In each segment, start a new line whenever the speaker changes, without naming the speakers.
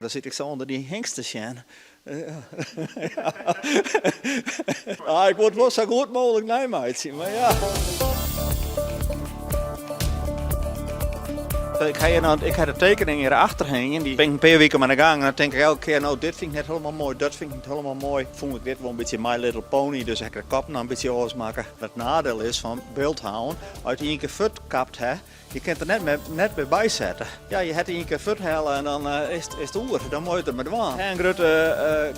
Dan zit ik zo onder die hengsten. Ja, ik word wel zo goed mogelijk nijmeidje, maar ja. Ik had de tekening hierachter hangen, die ben ik een paar weken aan de gang. En dan denk ik elke keer, nou dit vind ik net helemaal mooi, dat vind ik niet helemaal mooi. Vond ik dit wel een beetje My Little Pony, dus ik de kop nou een beetje losmaken. Het nadeel is van beeldhouden, als je een keer fut kapt, hè, je kunt er net mee bijzetten. Ja, je hebt een keer fut halen en dan is het oer, dan moet je het met waan. Een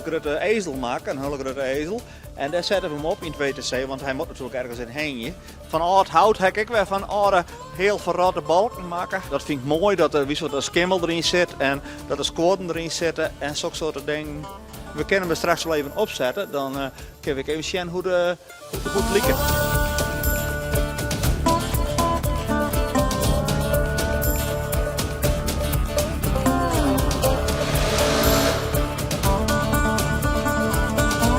grote ezel maken, een hele grote ezel. En daar zetten we hem op in het WTC, want hij moet natuurlijk ergens in hangen. Van oud hout heb ik weer van oude, heel verrotte balken maken. Dat vind ik mooi, dat er een skimmel erin zit en dat er squatten erin zitten en zo'n soort dingen. We kunnen hem straks wel even opzetten, dan kan ik even zien hoe het goed lijkt.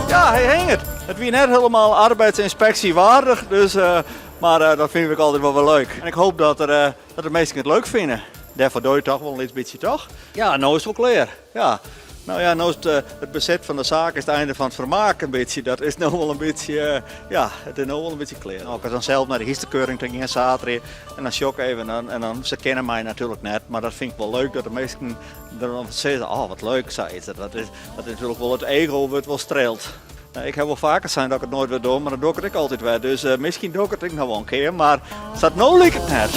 Ja, hij hing het. Het was net helemaal arbeidsinspectie waardig, dus, maar dat vind ik altijd wel leuk. En ik hoop dat de mensen het leuk vinden. Daarvoor doe je toch wel een beetje, toch? Ja, nou is het wel klaar. Ja. Nou ja, nou is het bezet van de zaak is het einde van het vermaak een beetje. Dat is nou wel een beetje, ja, het is nou wel een beetje klaar. Nou, ik ga dan zelf naar de histerkeuring tegen een zaterdag en dan shock even en dan, ze kennen mij natuurlijk net. Maar dat vind ik wel leuk dat de mensen dan zeggen, oh wat leuk, zei ze. Dat is natuurlijk wel het ego wat wel streelt. Ik heb wel vaker zijn dat ik het nooit weer doe, maar dan doe ik het altijd weer. Dus misschien doe ik het nog wel een keer, maar staat nou lijkt het net.